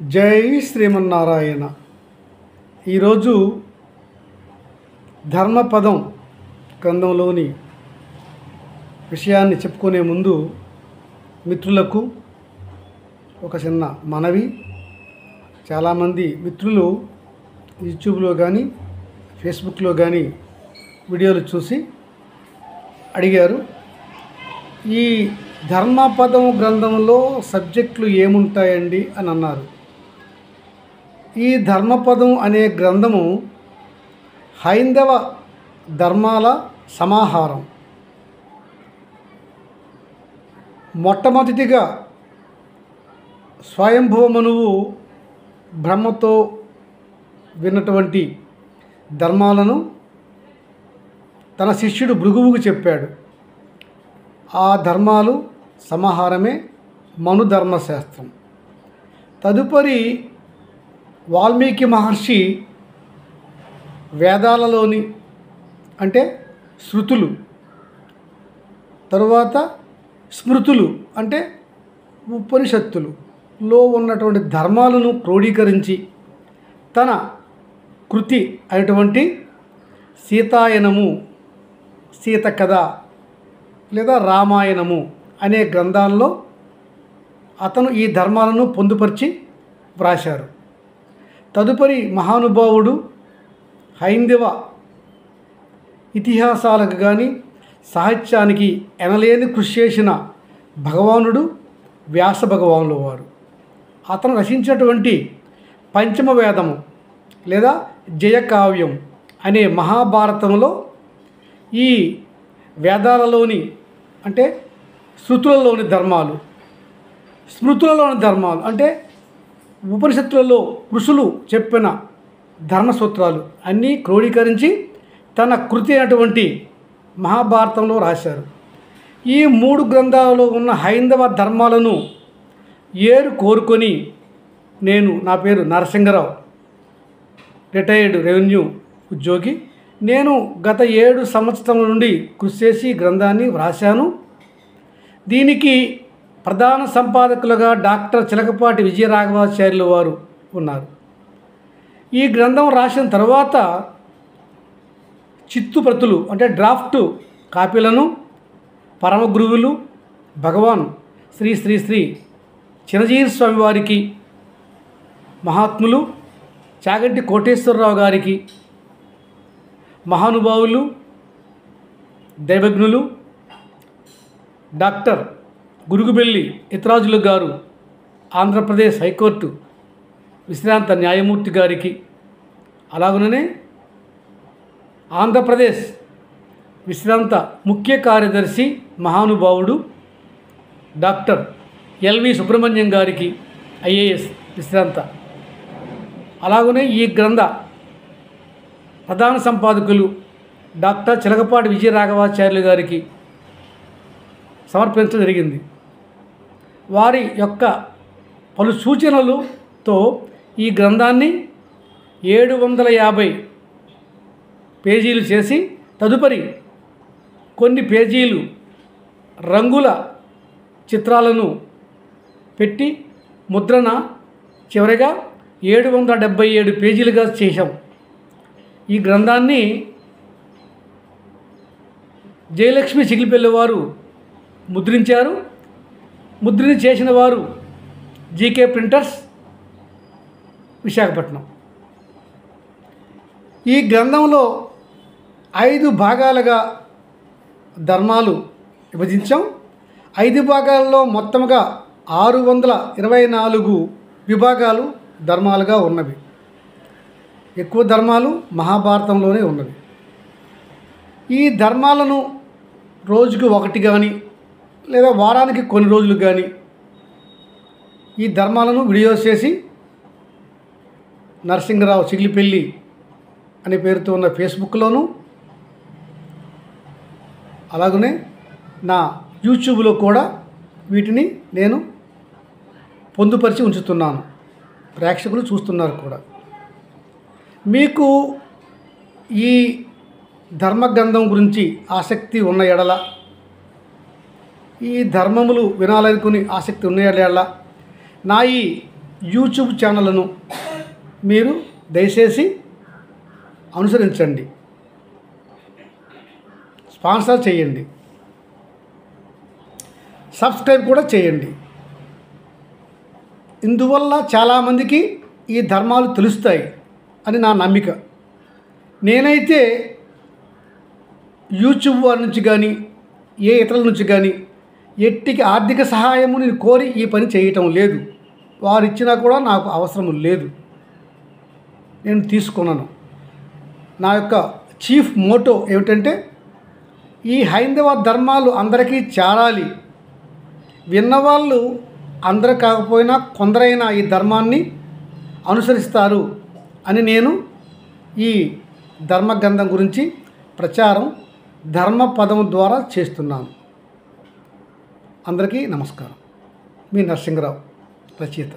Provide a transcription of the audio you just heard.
జై శ్రీమన్నారాయణ. ఈరోజు ధర్మపదం గ్రంథంలోని విషయాన్ని చెప్పుకునే ముందు మిత్రులకు ఒక చిన్న మనవి. చాలామంది మిత్రులు యూట్యూబ్లో కానీ ఫేస్బుక్లో కానీ వీడియోలు చూసి అడిగారు, ఈ ధర్మపదం గ్రంథంలో సబ్జెక్టులు ఏముంటాయండి అని అన్నారు. ఈ ధర్మపదం అనే గ్రంథము హైందవ ధర్మాల సమాహారం. మొట్టమొదటిగా స్వయంభువ మనువు బ్రహ్మతో విన్నటువంటి ధర్మాలను తన శిష్యుడు భృగువుకు చెప్పాడు. ఆ ధర్మాలు సమాహారమే మనుధర్మశాస్త్రం. తదుపరి వాల్మీకి మహర్షి వేదాలలోని అంటే శృతులు, తరువాత స్మృతులు అంటే ఉపనిషత్తులులో ఉన్నటువంటి ధర్మాలను క్రోడీకరించి తన కృతి అయినటువంటి సీతాయనము, సీత కథ లేదా రామాయణము అనే గ్రంథాల్లో అతను ఈ ధర్మాలను పొందుపరిచి వ్రాశారు. తదుపరి మహానుభావుడు హైందవ ఇతిహాసాలకు కానీ సాహిత్యానికి ఎనలేని కృషి చేసిన భగవానుడు వ్యాస భగవానుల వారు. అతను రచించినటువంటి పంచమ వేదము లేదా జయకావ్యం అనే మహాభారతంలో ఈ వేదాలలోని అంటే శృతులలోని ధర్మాలు, స్మృతులలోని ధర్మాలు అంటే ఉపనిషత్తులలో ఋషులు చెప్పిన ధర్మసూత్రాలు అన్నీ క్రోడీకరించి తన కృతి అయినటువంటి మహాభారతంలో రాశారు. ఈ మూడు గ్రంథాలలో ఉన్న హైందవ ధర్మాలను ఏరు కోరుకొని నా పేరు నరసింగరావు, రిటైర్డ్ రెవెన్యూ ఉద్యోగి. నేను గత 7 సంవత్సరాల నుండి కృషి చేసి గ్రంథాన్ని వ్రాశాను. దీనికి ప్రధాన సంపాదకులుగా డాక్టర్ చిలకపాటి విజయరాఘవాచార్యుల వారు ఉన్నారు. ఈ గ్రంథం రాసిన తర్వాత చిత్తు ప్రతులు అంటే డ్రాఫ్ట్ కాపీలను పరమ గురువులు భగవాన్ శ్రీ శ్రీ శ్రీ చిరంజీవి స్వామి వారికి, మహాత్ములు చాగంటి కోటేశ్వరరావు గారికి, మహానుభావులు దైవజ్ఞులు డాక్టర్ గురుగుబెల్లి ఇతరాజులు గారు, ఆంధ్రప్రదేశ్ హైకోర్టు విశ్రాంత న్యాయమూర్తి గారికి, అలాగనే ఆంధ్రప్రదేశ్ విశ్రాంత ముఖ్య కార్యదర్శి మహానుభావుడు డాక్టర్ ఎల్వి సుబ్రహ్మణ్యం గారికి, ఐఏఎస్ విశ్రాంత, అలాగనే ఈ గ్రంథ ప్రధాన సంపాదకులు డాక్టర్ చిలకపాటి విజయరాఘవాచార్యులు గారికి సమర్పించడం జరిగింది. వారి యొక్క పలు సూచనలతో ఈ గ్రంథాన్ని 750 పేజీలు చేసి తదుపరి కొన్ని పేజీలు రంగుల చిత్రాలను పెట్టి ముద్రణ చివరిగా 777 పేజీలుగా చేశాం. ఈ గ్రంథాన్ని జయలక్ష్మి చిగిలిపల్లి వారు ముద్రించారు. ముద్రణ చేసిన వారు జీకే ప్రింటర్స్ విశాఖపట్నం. ఈ గ్రంథంలో 5 భాగాలుగా ధర్మాలు విభజించాం. 5 భాగాల్లో మొత్తంగా 624 విభాగాలు ధర్మాలుగా ఉన్నవి. ఎక్కువ ధర్మాలు మహాభారతంలోనే ఉన్నవి. ఈ ధర్మాలను రోజుకు ఒకటి కానీ లేదా వారానికి కొన్ని రోజులు కానీ ఈ ధర్మాలను వీడియోస్ చేసి నరసింగరావు చిగిలిపల్లి అనే పేరుతో ఉన్న ఫేస్బుక్లోను, అలాగనే నా యూట్యూబ్లో కూడా వీటిని నేను పొందుపరిచి ఉంచుతున్నాను. ప్రేక్షకులు చూస్తున్నారు కూడా. మీకు ఈ ధర్మగ్రంథం గురించి ఆసక్తి ఉన్న ఎడల, ఈ ధర్మములు వినాలనుకుని ఆసక్తి ఉన్న ఎడల నా ఈ యూట్యూబ్ ఛానళ్లను మీరు దయచేసి అనుసరించండి, స్పాన్సర్ చేయండి, సబ్స్క్రైబ్ కూడా చేయండి. ఇందువల్ల చాలామందికి ఈ ధర్మాలు తెలుస్తాయి అని నా నమ్మిక. నేనైతే యూట్యూబ్ వారి నుంచి కానీ ఏ ఇతరుల నుంచి కానీ ఎట్టికి ఆర్థిక సహాయము నేను కోరి ఈ పని చేయటం లేదు. వారు ఇచ్చినా కూడా నాకు అవసరం లేదు, నేను తీసుకున్నాను. నా యొక్క చీఫ్ మోటో ఏమిటంటే ఈ హైందవ ధర్మాలు అందరికీ చేరాలి. విన్నవాళ్ళు అందరూ కాకపోయినా కొందరైనా ఈ ధర్మాన్ని అనుసరిస్తారు అని నేను ఈ ధర్మగ్రంథం గురించి ప్రచారం ధర్మపదం ద్వారా చేస్తున్నాను. అందరికీ నమస్కారం. మీ నరసింహరావు, రచయిత.